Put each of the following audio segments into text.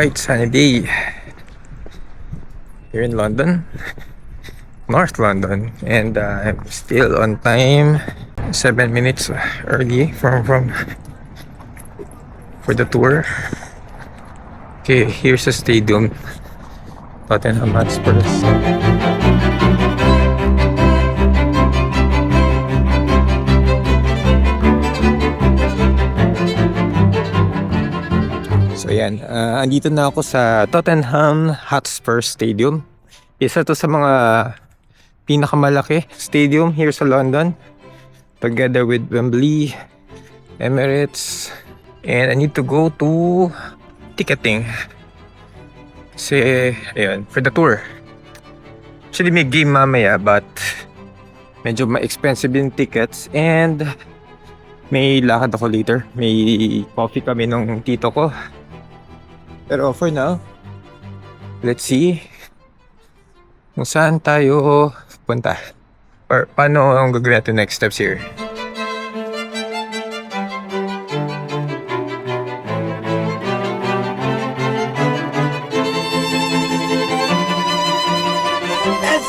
bright sunny day here in London, North London, and I'm still on time. 7 minutes early from for the tour. Okay, here's the stadium, Tottenham Hotspur. So yan, andito na ako sa Tottenham Hotspur Stadium. Isa to sa mga pinakamalaki stadium here sa London, together with Wembley, Emirates, and I need to go to ticketing. Kasi, ayun, for the tour. Actually, may game mamaya, but medyo ma-expensive yung tickets, and may lakad ako later. May coffee kami nung tito ko. Pero for now, let's see kung saan tayo punta or paano ang gagawin natin next steps here.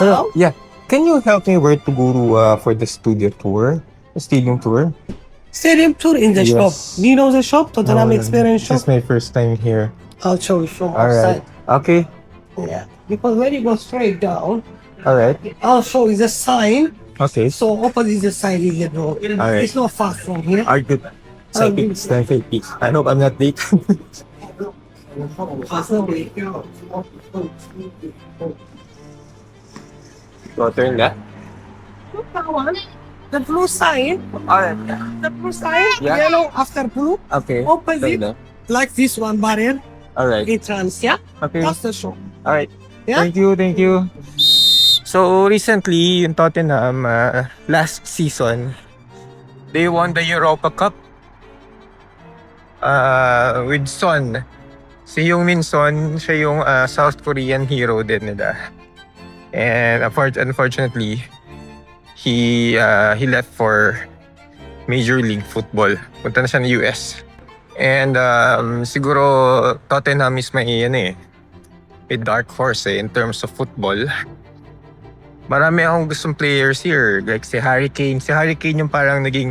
Hello? Yeah. Can you help me where to go to, for the studio tour? The stadium tour? Stadium tour in the Yes. shop. Do you know the shop? Tottenham Experience This is shop? my first time here. I'll show you from Alright. outside. Okay. Yeah. Because when you go straight down, Alright. I'll show you the sign. Okay. So opposite the sign is the door. Alright. It's not far from here. Are good. Thanks. I hope I'm not late. So, turn that. That one. The blue sign. Alright. The blue sign. Yeah. Yellow after blue. Okay. Opposite. Turn that. Like this one barrier. Alright. Entrance. Yeah. Okay. That's the shop. Alright. Yeah. Thank you. So, recently, yung Tottenham, last season, they won the Europa Cup with Son. Si Heung-min Son, siya yung South Korean hero din nila. And unfortunately, he left for Major League Football. Punta na siya ng US. And siguro Tottenham is may dark horse in terms of football. Marami akong gustong players here, like si Harry Kane. Si Harry Kane yung parang naging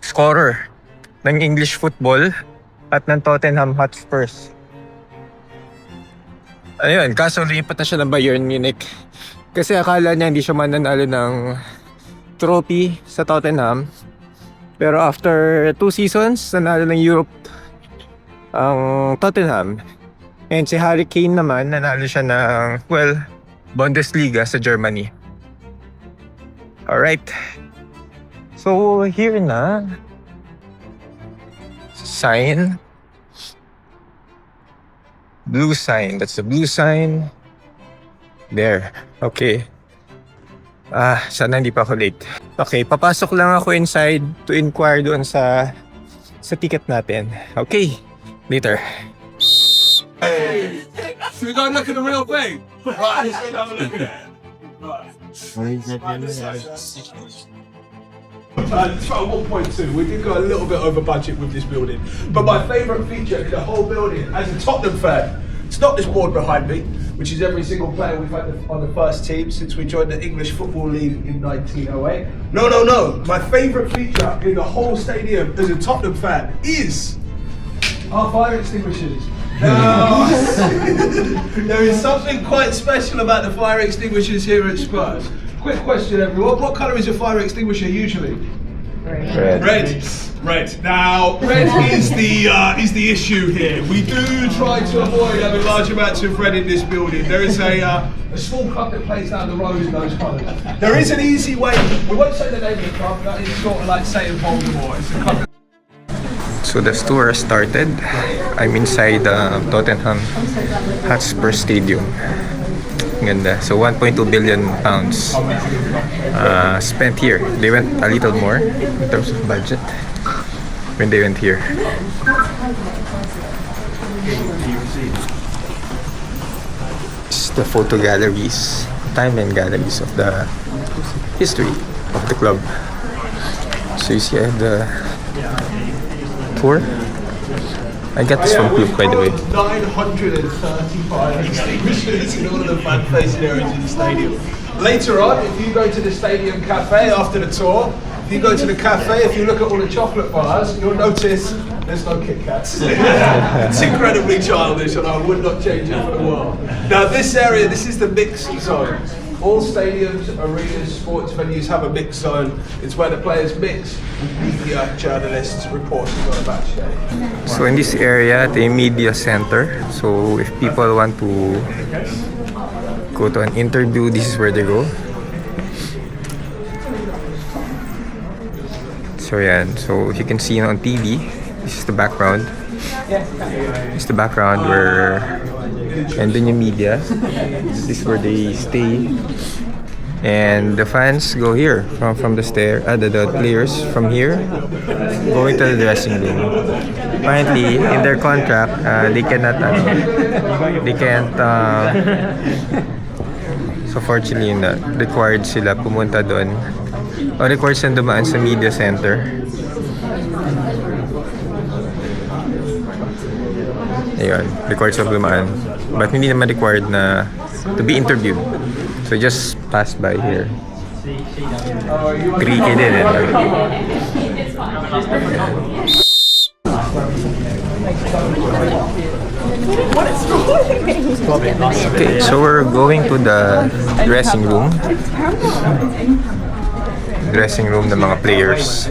scorer ng English football at ng Tottenham Hotspurs. Ayun, kaso lipat na siya ng Bayern Munich. Kasi akala niya hindi siya mananalo ng trophy sa Tottenham. Pero after 2 seasons, nanalo ng Europe ang Tottenham. And si Harry Kane naman, nanalo siya ng, Bundesliga sa Germany. Alright. So, here na. Sign. Blue sign. That's the blue sign. There. Okay. Sana hindi pa ako late. Okay, papasok lang ako inside to inquire doon sa ticket natin. Okay, later. Hey, should we go look at the real thing? Right, let's go have a look at it. It's about 1.2. We did go a little bit over budget with this building, but my favourite feature in the whole building, as a Tottenham fan, it's not this board behind me, which is every single player we've had on the first team since we joined the English Football League in 1908. No. My favourite feature in the whole stadium as a Tottenham fan is our fire extinguishers. Now, there is something quite special about the fire extinguishers here at Spurs. Quick question, everyone. What colour is a fire extinguisher usually? Red. Now, red is the issue here. We do try to avoid having large amounts of red in this building. There is a small club that plays down the road in those colours. There is an easy way. We won't say the name of the club. That is sort of like saying Voldemort. It's a club. So the tour started. I'm inside Tottenham Hotspur Stadium. Ganda. So 1.2 billion pounds spent here. They went a little more in terms of budget when they went here. It's the photo galleries, timeline galleries of the history of the club. So you see the tour. I got this from Club, by the way. 935 extinguishers in all of the fan-facing areas in the stadium. Later on, if you go to the stadium cafe after the tour, if you go to the cafe, if you look at all the chocolate bars, you'll notice there's no Kit Kats. It's incredibly childish, and I would not change it for the world. Now, this area, this is the mixed zone. All stadiums, arenas, sports venues have a mixed zone. It's where the players mix with media, journalists, reporters on a match day. So in this area, the media center. So if people want to go to an interview, this is where they go. So yeah, so you can see on TV, this is the background. It's the background where, and then yung media. This is where they stay. And the fans go here from the stair. The players from here going to the dressing room. Apparently, in their contract, they cannot. They can't. So fortunately, required sila pumunta doon. O required silang dumaan sa media center. Ayun, required silang dumaan. But hindi naman required na to be interviewed. So just pass by here. 3K din eh. Okay, so we're going to the dressing room. Dressing room ng mga players.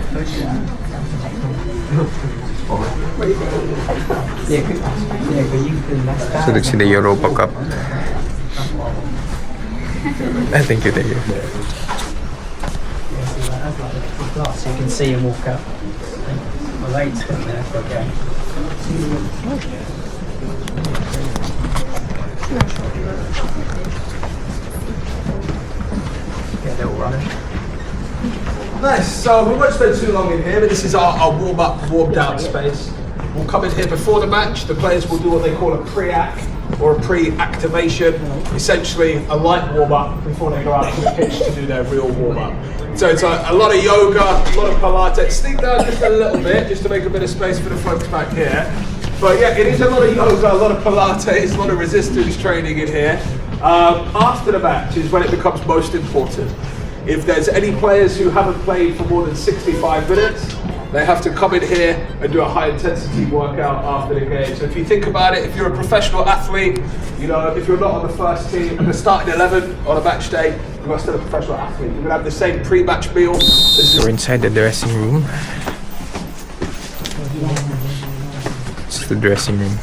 So that's the Europa Cup. Thank you. So you can see him walk up. My late's got there, okay. Yeah, they're all running. Nice, so we won't spend too long in here, but this is our warm-up, warmed-down space. We'll come in here before the match. The players will do what they call a pre-act or a pre-activation, essentially a light warm-up before they go out to the pitch to do their real warm-up. So it's a lot of yoga, a lot of Pilates. Sneak down just a little bit, just to make a bit of space for the folks back here. But yeah, it is a lot of yoga, a lot of Pilates, a lot of resistance training in here. After the match is when it becomes most important. If there's any players who haven't played for more than 65 minutes, they have to come in here and do a high intensity workout after the game. So if you think about it, if you're a professional athlete, you know, if you're not on the first team, and the starting 11 on a match day, you're still a professional athlete. You're gonna have the same pre-match meal. We're inside the dressing room. It's the dressing room.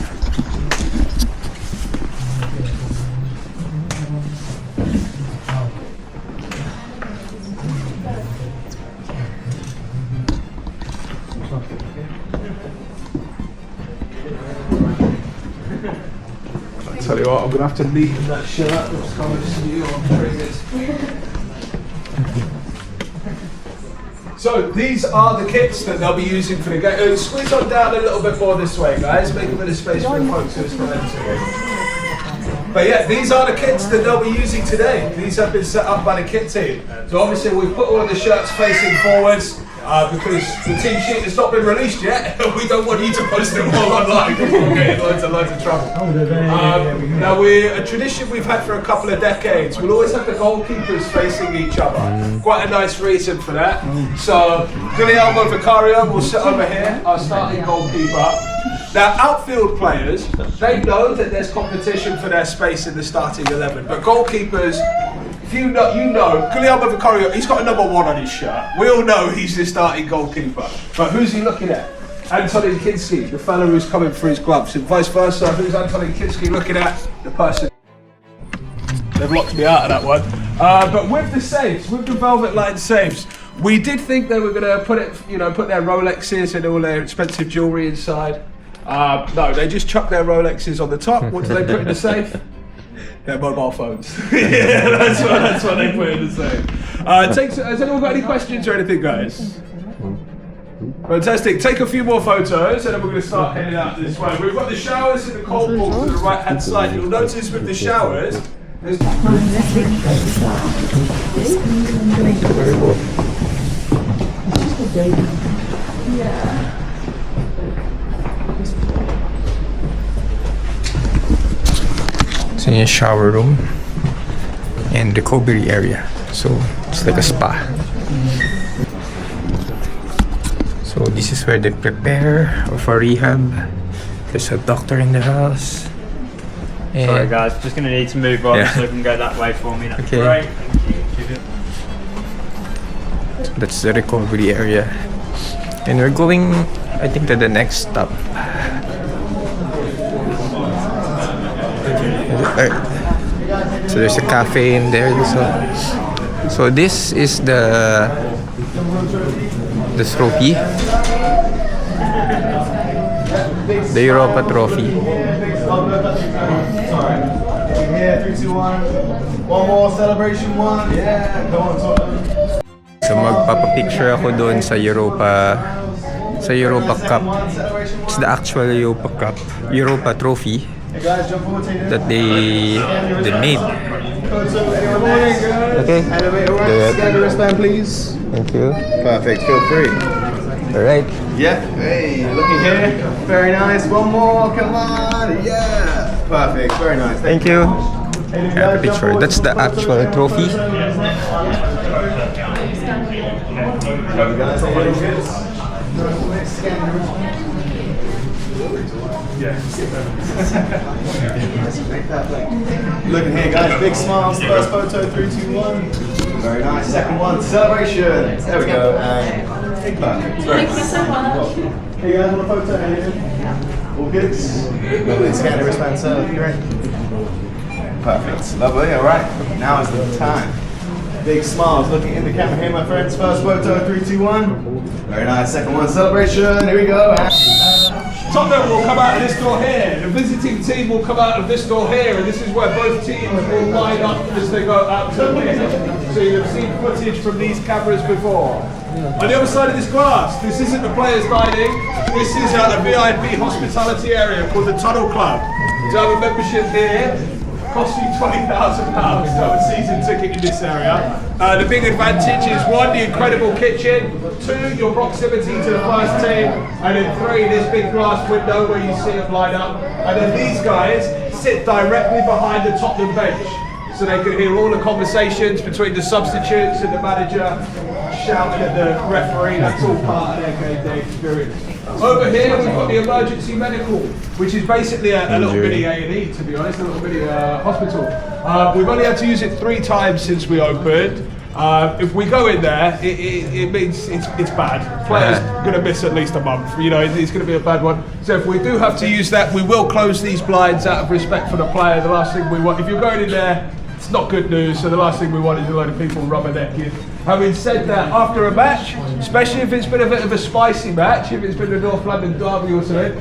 Tell you what, I'm gonna have to neaten that shirt. Let's come and see you on trainers. So these are the kits that they'll be using for the game. Squeeze on down a little bit more this way, guys. Make a bit of space for the folks who are still entering. But yeah, these are the kits that they'll be using today. These have been set up by the kit team. So obviously we've put all of the shirts facing forwards. Because the team sheet has not been released yet, we don't want you to post them all online because we'll get in loads of trouble. Now, we're a tradition we've had for a couple of decades. We'll always have the goalkeepers facing each other. Quite a nice reason for that. So, Guillermo Vicario will sit over here, our starting goalkeeper. Now, outfield players, they know that there's competition for their space in the starting 11, but goalkeepers, you know, Guillermo Vicario, he's got a number 1 on his shirt. We all know he's the starting goalkeeper. But who's he looking at? Antonin Kinski, the fellow who's coming for his gloves. And vice versa, who's Antonin Kinski looking at? The person. They've locked me out of that one. But with the saves, with the velvet line saves, we did think they were going to put their Rolexes and all their expensive jewellery inside. No, they just chuck their Rolexes on the top. What do they put in the safe? Their mobile phones. Yeah, that's what they put in the safe. Has anyone got any questions or anything, guys? Fantastic. Take a few more photos and then we're going to start heading out this way. We've got the showers in the cold pool to the right hand side. You'll notice with the showers, there's in a shower room and recovery area. So it's like a spa. So this is where they prepare for rehab. There's a doctor in the house. And Sorry guys, just gonna need to move on Yeah. so you can go that way for me. That's Okay. great. Thank you. that's the recovery area. And we're going, I think, to the next stop. So there's a cafe in there. So this is the trophy. The Europa trophy. Yeah, 3, 2, 1. One more celebration, one. Yeah, go on, Tottenham. So magpapapicture ako doon sa Europa Cup. It's the actual Europa trophy Hey guys, jump forward, take it. that they made. Okay. Elevator Good. right. Scan the wristband, please. Thank you. Perfect. Feel free. All right. Yeah. Hey, looking here. Very nice. One more. Come on. Yeah. Perfect. Very nice. Thank you. Hey, Yeah, the picture. That's the actual trophy. Looking here, guys. Big smiles. First photo. 3, 2, 1. Very nice. Second one. Celebration. There we go. And perfect. Thank you so much. Hey guys, want a photo here? All good? Lovely. Scan the wristband, sir. Great. Perfect. Lovely. All right. Now is the time. Big smiles. Looking in the camera here, my friends. First photo. 3, 2, 1. Very nice. Second one. Celebration. Here we go. Tottenham will come out of this door here. The visiting team will come out of this door here, and this is where both teams will line up as they go out to the pitch. So you've seen footage from these cameras before. On the other side of this glass, this isn't the players' dining. This is a VIP hospitality area called the Tunnel Club. To have a membership here costs you £20,000 to have a season ticket in this area. The big advantage is 1, the incredible kitchen, 2, your proximity to the first team, and then 3, this big glass window where you see them line up. And then these guys sit directly behind the Tottenham bench, so they can hear all the conversations between the substitutes and the manager, shouting at the referee. That's all part of their game day experience. Over here we've got the emergency medical, which is basically a little mini A&E, to be honest, a little mini hospital. We've only had to use it 3 times since we opened. If we go in there, it means it's bad. Players going to miss at least a month. You know, it's going to be a bad one. So if we do have to use that, we will close these blinds out of respect for the player. The last thing we want, if you're going in there, it's not good news. So the last thing we want is a load of people rubbernecking. Having said that, after a match, especially if it's been a bit of a spicy match, if it's been the North London derby or something,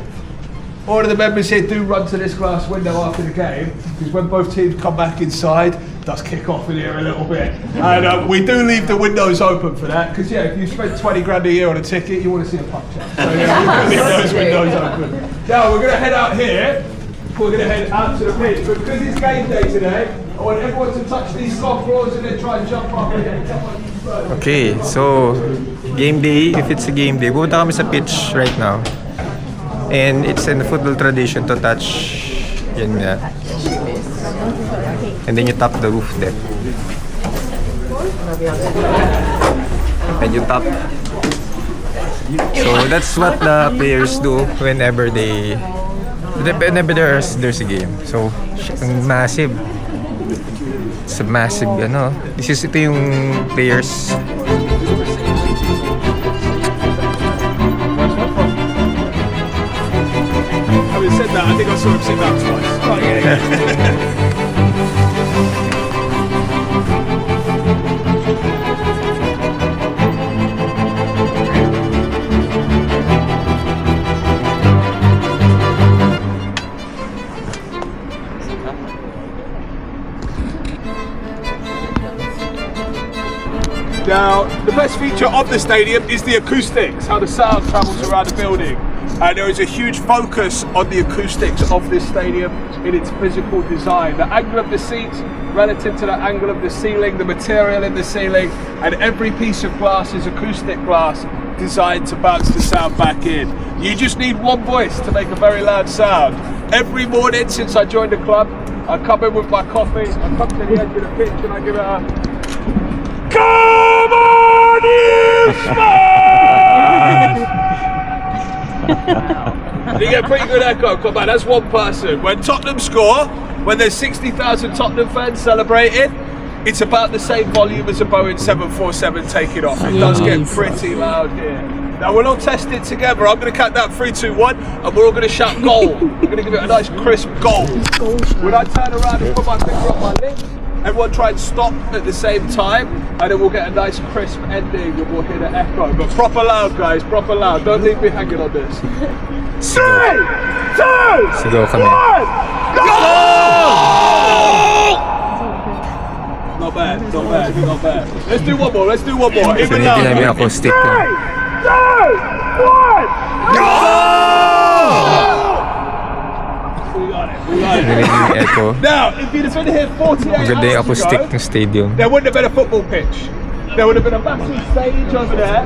all of the members here do run to this glass window after the game, because when both teams come back inside, it does kick off in here a little bit. And we do leave the windows open for that, because yeah, if you spend 20 grand a year on a ticket, you want to see a puck check. So yeah, we're going to leave those windows open. Now we're going to head out here. We're going to head out to the pitch, but because it's game day today, I want everyone to touch these soft floors and then try and jump up here. Okay, so game day, if it's a game day, pupunta kami sa pitch right now. And it's in the football tradition to touch yan nga. And then you tap the roof deck. And you tap. So that's what the players do whenever there's a game. So ang massive. It's a massive ano. Ito yung players. Having said that, I think I saw him sit down twice. Oh, yeah. Now, the best feature of the stadium is the acoustics, how the sound travels around the building. And there is a huge focus on the acoustics of this stadium in its physical design. The angle of the seats relative to the angle of the ceiling, the material in the ceiling, and every piece of glass is acoustic glass designed to bounce the sound back in. You just need one voice to make a very loud sound. Every morning since I joined the club, I come in with my coffee, I come to the edge of the pitch and I give it a come on you Spurs! You get a pretty good echo, come on, that's one person. When Tottenham score, when there's 60,000 Tottenham fans celebrating, it's about the same volume as a Boeing 747 taking off. It does get pretty loud here. Now we'll all test it together. I'm going to count down 3, 2, 1 and we're all going to shout goal. We're going to give it a nice crisp goal. When I turn around and put my finger on my lips, everyone try and stop at the same time and then we'll get a nice crisp ending and we'll hear the echo. But proper loud guys, proper loud. Don't leave me hanging on this. 3, 2, 1, goal! Not bad, not bad, not bad. Let's do one more, let's do one more. So hindi namin acoustic yun. 3, 2, 1, goal! We got it, we got it. Narinig yung echo. Now, if you'd have been here 48 Maganda yung hours acoustic ago, ng stadium. there wouldn't have been a football pitch. There would have been a massive stage over there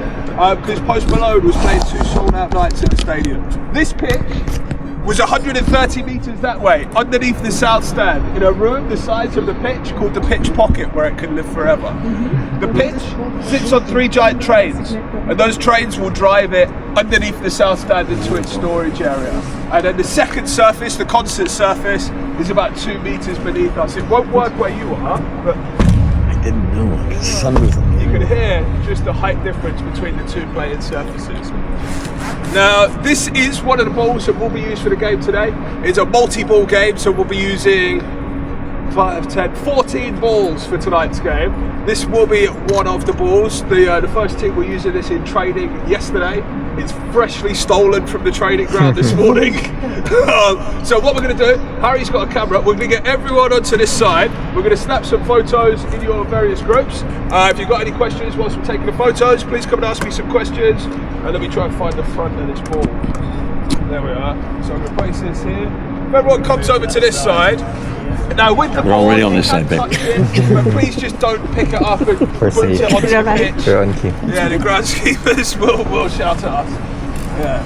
because Post Malone was playing 2 sold-out nights at the stadium. This pitch was 130 metres that way, underneath the south stand, in a room the size of the pitch called the pitch pocket, where it can live forever. The pitch sits on 3 giant trains, and those trains will drive it underneath the south stand into its storage area. And then the second surface, the concert surface, is about 2 metres beneath us. It won't work where you are, but Didn't know what sun was on. you can hear just the height difference between the 2 playing surfaces. Now, this is one of the balls that will be used for the game today. It's a multi-ball game, so we'll be using 5, 10, 14 balls for tonight's game. This will be one of the balls. The first team were using this in training yesterday. It's freshly stolen from the training ground this morning. So what we're going to do, Harry's got a camera, we're going to get everyone onto this side. We're going to snap some photos in your various groups. If you've got any questions whilst we're taking the photos, please come and ask me some questions. And let me try and find the front of this ball. There we are. So I'm going to place this here. If everyone comes over to this side. Now with the ball, already on you this can side, babe. touch it, but please just don't pick it up and put safe. it onto the pitch. We're on key. Yeah, the groundskeepers will shout at us. Yeah.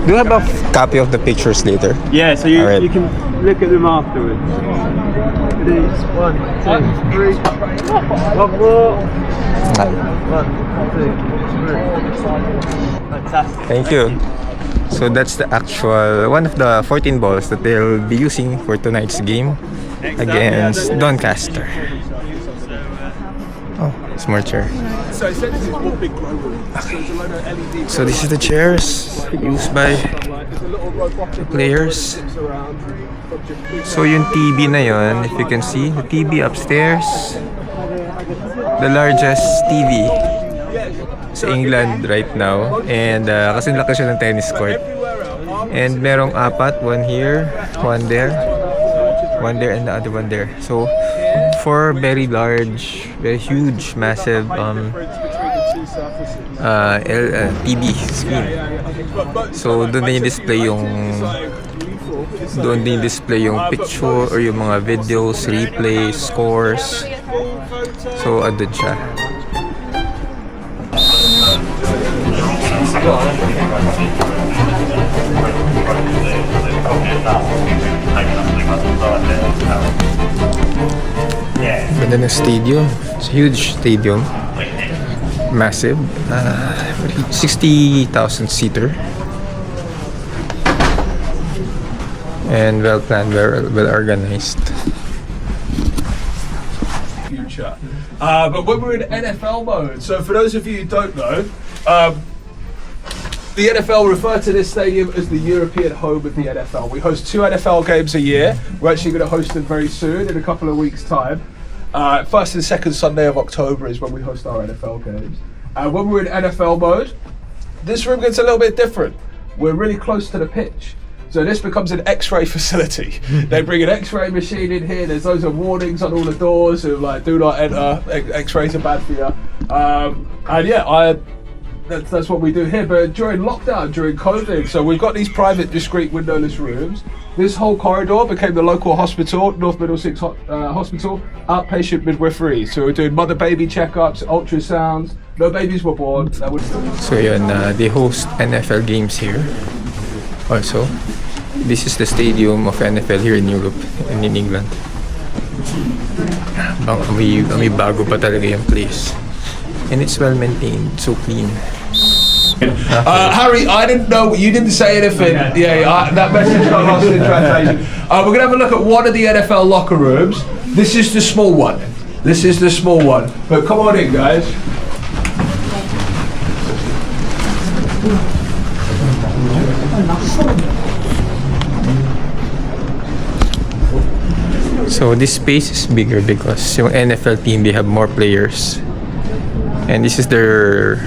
Do you have a copy of the pictures later? Yeah, so you, Alright. you can look at them afterwards. These 1, 2, 3. One more. 1, 2, 3. Fantastic. Thank you. So that's the actual one of the 14 balls that they'll be using for tonight's game against Doncaster. Oh, it's more chair. So essentially it's one big glow room. So there's a load of LED. So this is the chairs used by There's a little robotic players. that zips around. So yung TV na yon, if you can see, the TV upstairs, the largest TV sa England right now, and kasi laki siya ng tennis court, and merong 4, 1 here, 1 there, 1 there, and the other 1 there. So 4 very large, very huge, massive TV screen. So doon din display yung picture or yung mga videos, replays, scores. So andun siya. Ganda ng stadium. It's a huge stadium. Massive. 60,000 seater. And well planned, well organized. Future. But when we're in NFL mode, so for those of you who don't know, the NFL refer to this stadium as the European home of the NFL. We host 2 NFL games a year. We're actually going to host them very soon, in a couple of weeks' time. First and second Sunday of October is when we host our NFL games. When we're in NFL mode, this room gets a little bit different. We're really close to the pitch. So this becomes an X-ray facility. They bring an X-ray machine in here. There's loads of warnings on all the doors of like, do not enter. X-rays are bad for you. And yeah, that's what we do here. But during lockdown, during COVID, so we've got these private, discreet, windowless rooms. This whole corridor became the local hospital, North Middlesex Hospital, outpatient midwifery. So we're doing mother-baby checkups, ultrasounds. No babies were born. So yun, they host NFL games here also. This is the stadium of NFL here in Europe and in England. May bago pa talaga yung place. And it's well maintained, so clean. Harry, I didn't know, you didn't say anything. That message got lost in translation. We're going to have a look at one of the NFL locker rooms. This is the small one. This is the small one. But come on in, guys. So this space is bigger because yung NFL team, they have more players. And this is their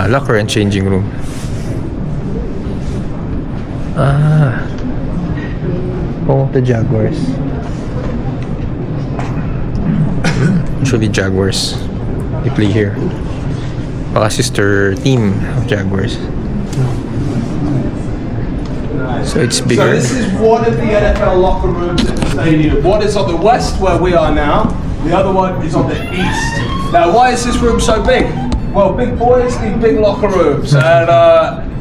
locker and changing room. Oh, the Jaguars. Usually Jaguars, they play here. Baka sister team of Jaguars. So it's So bigger. this is one of the NFL locker rooms at the stadium. One is on the west where we are now. The other one is on the east. Now, why is this room so big? Well, big boys need big locker rooms, and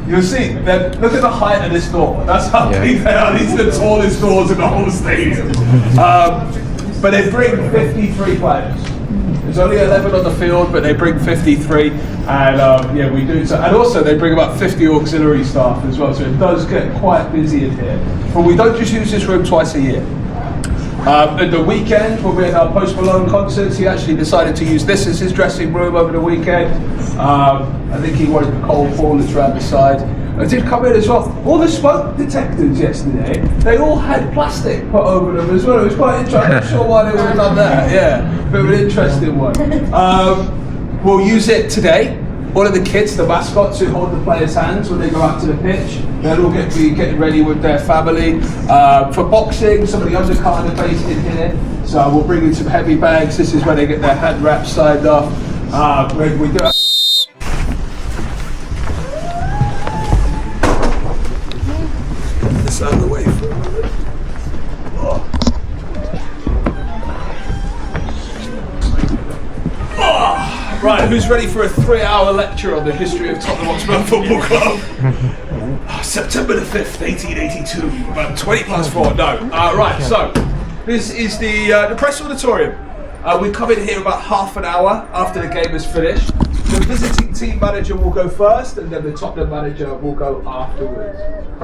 you'll see. Look at the height of this door. That's how big they are. These are the tallest doors in the whole stadium. But they bring 53 players. There's only 11 on the field, but they bring 53, and we do so. And also, they bring about 50 auxiliary staff as well. So it does get quite busy in here. But we don't just use this room twice a year. At the weekend, when we had our Post Malone concerts, he actually decided to use this as his dressing room over the weekend. I think he wanted the cold ballers around the side. I did come in as well. All the smoke detectors yesterday, they all had plastic put over them as well. It was quite interesting. I'm not sure why they would have done that. Yeah, bit of an interesting one. We'll use it today. All of the kids, the mascots who hold the players' hands when they go out to the pitch, they'll all be getting ready with their family. For boxing, some of the undercard are based in here, so we'll bring in some heavy bags. This is where they get their hand wraps signed off. We do. This out of the way for a minute. Right, who's ready for a 3-hour lecture on the history of Tottenham Hotspur Football Club? September the 5th, 1882, about 20 past 4, no. Right, so, this is the press auditorium. We come in here about half an hour after the game is finished. The visiting team manager will go first, and then the Tottenham manager will go afterwards.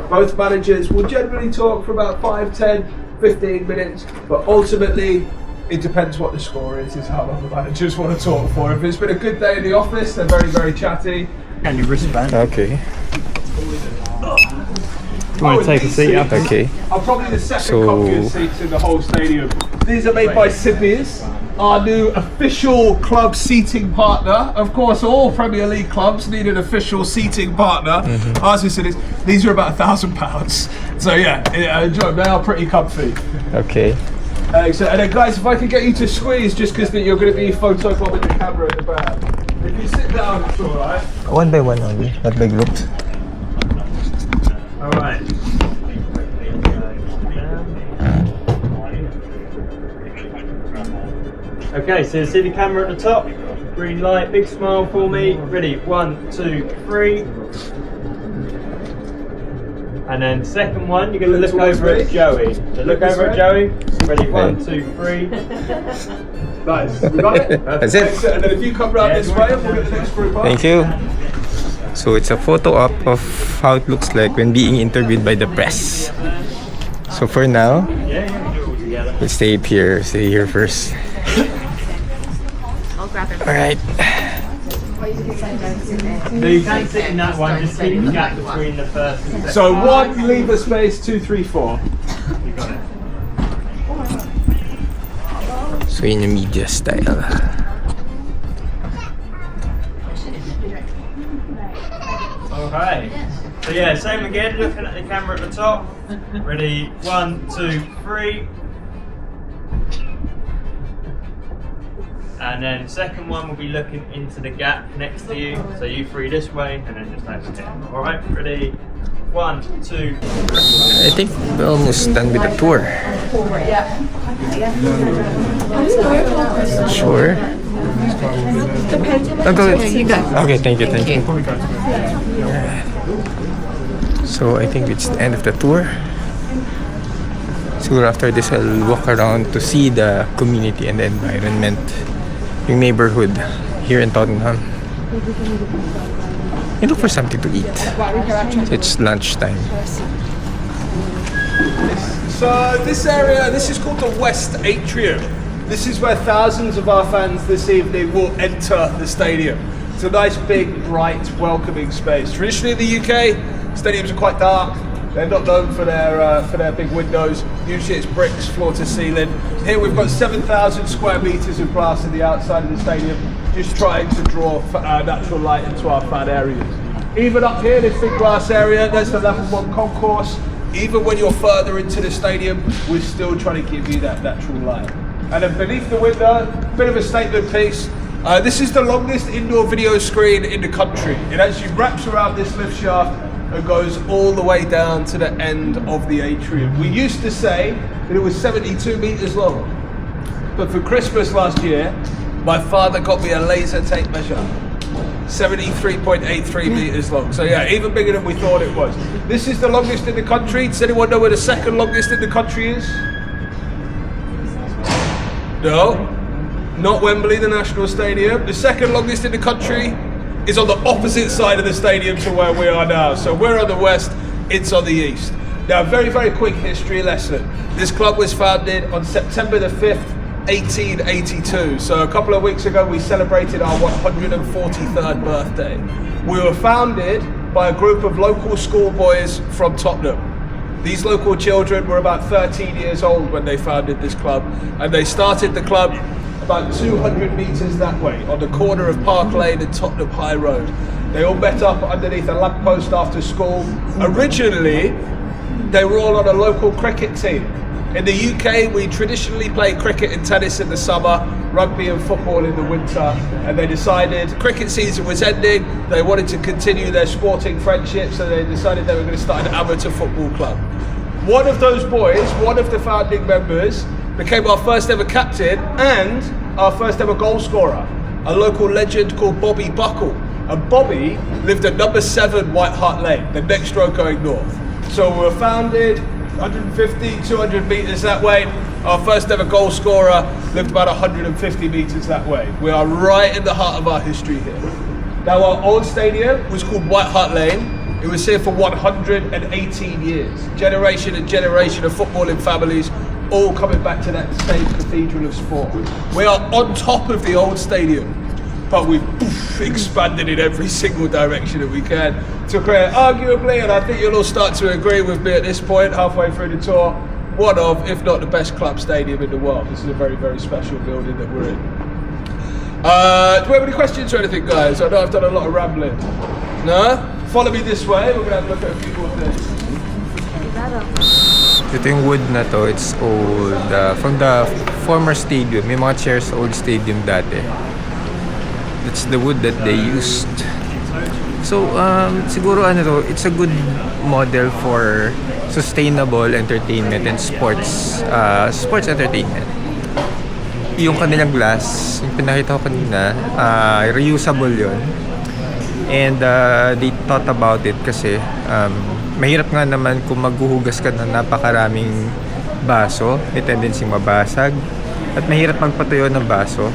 Both managers will generally talk for about 5, 10, 15 minutes, but ultimately, it depends what the score is how long the managers want to talk for. If it's been a good day in the office, they're very, very chatty. And your wristband. Okay. You want to take a seat up? Okay. Are probably the second So- comfiest seats in the whole stadium. These are made by Sydney's, our new official club seating partner. Of course, all Premier League clubs need an official seating partner. Ours is Sydney's. These are about £1,000. So yeah, enjoy. They are pretty comfy. Okay. And then guys, if I could get you to squeeze, just because you're going to be photobombing the camera at the back. If you sit down, it's all right. One by one only, not by groups. All right. Okay, so see the camera at the top. Green light, big smile for me. Ready? 1, 2, 3. And then second one, you're going to look over at Joey. So look over at Joey. Ready? 1, 2, 3. Nice. We got it? That's it. Excellent. And then if you come round this way, we'll get the next group up. Thank you. So it's a photo op of how it looks like when being interviewed by the press. So for now, we'll stay here first. I'll grab it. Alright. So you can't sit in that one, just keep the gap between the first and second. So 1, leave a space, 2, 3, 4. You got it. So yun yung media style. Okay. So yeah, same again, looking at the camera at the top. Ready? 1, 2, 3. And then second one will be looking into the gap next to you. So you three this way and then just over here. Alright, ready? 1, 2. I think we're almost done with the tour. Sure. Oh, go ahead. You go. Okay, thank you. So I think it's the end of the tour. siguro after this I'll walk around to see the community and the environment, yung neighborhood here in Tottenham. And look for something to eat. It's lunchtime. So this area, this is called the West Atrium. This is where thousands of our fans this evening will enter the stadium. It's a nice, big, bright, welcoming space. Traditionally in the UK, stadiums are quite dark. They're not known for their big windows. Usually it's bricks, floor to ceiling. Here we've got 7,000 square meters of glass in the outside of the stadium, just trying to draw natural light into our fan areas. Even up here, this big glass area, there's the level 1 concourse. Even when you're further into the stadium, we're still trying to give you that natural light. And then beneath the window, a bit of a statement piece. This is the longest indoor video screen in the country. It actually wraps around this lift shaft and goes all the way down to the end of the atrium. We used to say that it was 72 meters long, but for Christmas last year, my father got me a laser tape measure. 73.83 meters long. So yeah, even bigger than we thought it was. This is the longest in the country. Does anyone know where the second longest in the country is? No, not Wembley, the National Stadium. The second longest in the country is on the opposite side of the stadium to where we are now. So we're on the west, it's on the east. Now, very, very quick history lesson. This club was founded on September the 5th, 1882. So a couple of weeks ago, we celebrated our 143rd birthday. We were founded by a group of local schoolboys from Tottenham. These local children were about 13 years old when they founded this club, and they started the club about 200 metres that way, on the corner of Park Lane and Tottenham High Road. They all met up underneath a lamppost after school. Originally, they were all on a local cricket team. In the UK, we traditionally play cricket and tennis in the summer, rugby and football in the winter, and they decided cricket season was ending, they wanted to continue their sporting friendship, so they decided they were going to start an amateur football club. One of those boys, one of the founding members, became our first ever captain and our first ever goal scorer, a local legend called Bobby Buckle. And Bobby lived at number 7 White Hart Lane, the next road going north. So we were founded 150, 200 metres that way. Our first ever goal scorer lived about 150 metres that way. We are right in the heart of our history here. Now, our old stadium was called White Hart Lane. It was here for 118 years. Generation and generation of footballing families all coming back to that same cathedral of sport. We are on top of the old stadium, but we've expanded in every single direction that we can to create, arguably, and I think you'll all start to agree with me at this point, halfway through the tour, one of, if not the best club stadium in the world. This is a very, very special building that we're in. Do we have any questions or anything, guys? I know I've done a lot of rambling. No? Follow me this way, we're going to have a look at a few more things. Ito yung wood na to, it's old. From the former stadium, may mga chairs sa old stadium dati. That's the wood that they used. So, siguro ano to, it's a good model for sustainable entertainment and sports entertainment. Yung kanilang glass, yung pinakita ko kanina, reusable yun. And they thought about it kasi mahirap nga naman kung maghuhugas ka ng napakaraming baso, may tendency mabasag, at mahirap magpatuyo ng baso.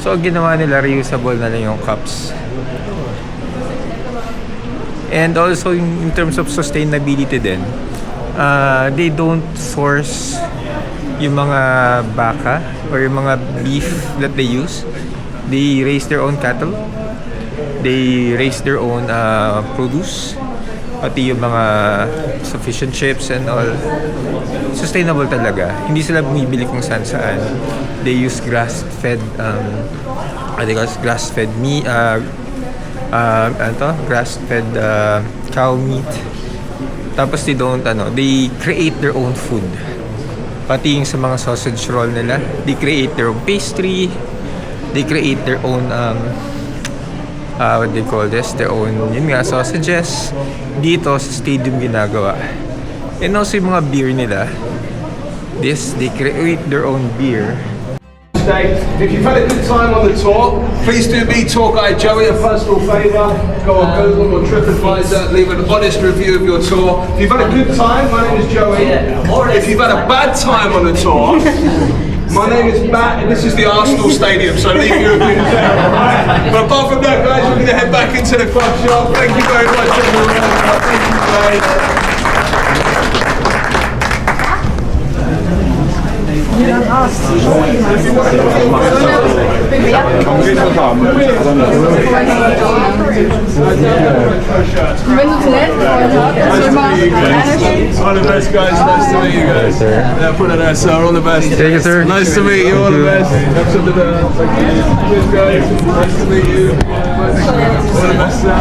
So, ang ginawa nila, reusable na lang yung cups. And also, in terms of sustainability din, they don't source yung mga baka or yung mga beef that they use. They raise their own cattle. They raise their own produce. Pati yung mga sufficient chips and all. Sustainable talaga. Hindi sila bumibili kung saan. They use grass-fed grass-fed meat, grass-fed cow meat. Tapos they create their own food. Pati yung sa mga sausage roll nila, they create their own pastry. They create their own what they call this, their own sausages. Dito sa stadium ginagawa. And also yung mga beer nila, they create their own beer. stay. If you've had a good time on the tour, please do me, tour guide Joey, a personal favour. Go on Google or TripAdvisor, leave an honest review of your tour. If you've had a good time, my name is Joey. If you've had a bad time on the tour, my name is Matt, and this is the Arsenal Stadium, so leave your reviews there, alright? But apart from that, guys, we're going to head back into the club shop. Thank you very much, everyone. Thank you, guys. Wenn du zuletzt All the best, guys. Nice to meet you guys. Yeah, put it there, sir. All the best. Thank you, sir. Nice to meet you. All the best. Cheers, guys. Nice to meet you. All the best, sir.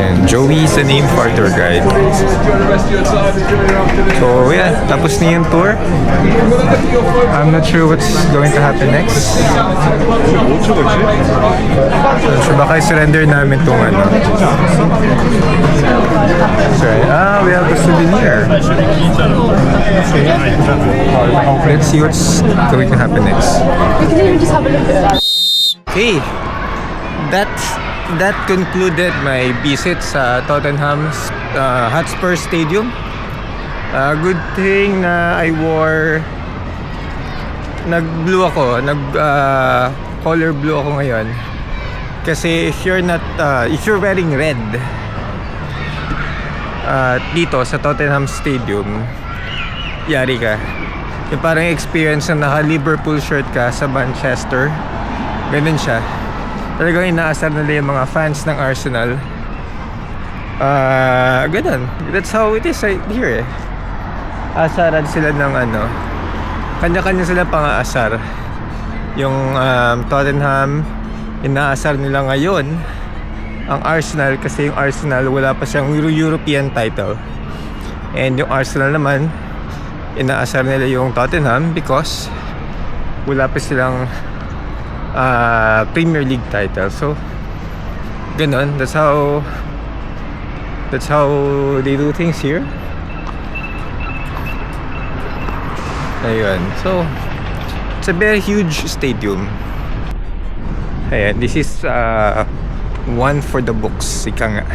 And Joey is the name for our tour guide. Enjoy the rest of your time. Enjoy your afternoon. So yeah, tapos na yung tour. I'm not sure what's going to happen next. So baka surrender namin tong ano. Sorry. We have a souvenir. Okay. Let's see what's going to happen next. We can even just have a look at that. Okay. That concluded my visit sa Tottenham Hotspur Stadium. Good thing na I wore nag-blue ako, color blue ako ngayon. Kasi if you're wearing red dito sa Tottenham Stadium, yari ka. Yung parang experience na naka-Liverpool shirt ka sa Manchester. Ganun siya. Talagang inaasar nila yung mga fans ng Arsenal. Ganun. That's how it is here eh. Asaran sila ng ano, kanya-kanya sila pang-aasar. Yung Tottenham, inaasar nila ngayon ang Arsenal kasi yung Arsenal wala pa siyang European title. And yung Arsenal naman, inaasar nila yung Tottenham because wala pa silang Premier League title. So, ganun. That's how they do things here. Ayun. So, it's a very huge stadium. Ayan, this is one for the books, ika nga.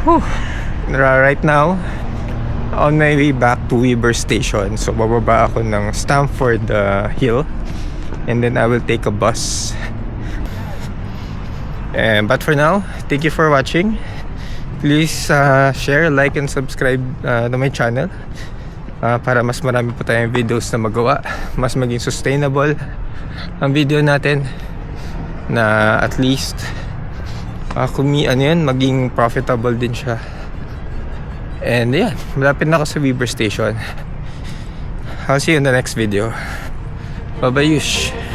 Whew. Right now, on my way back to Weber Station. So, bababa ako ng Stamford Hill. And then I will take a bus. But for now, thank you for watching. Please share, like, and subscribe to my channel. Para mas marami po tayong videos na magawa, mas maging sustainable ang video natin, na at least maging profitable din siya. And yeah, malapit na ako sa Weber Station. I'll see you in the next video. Bye-bye.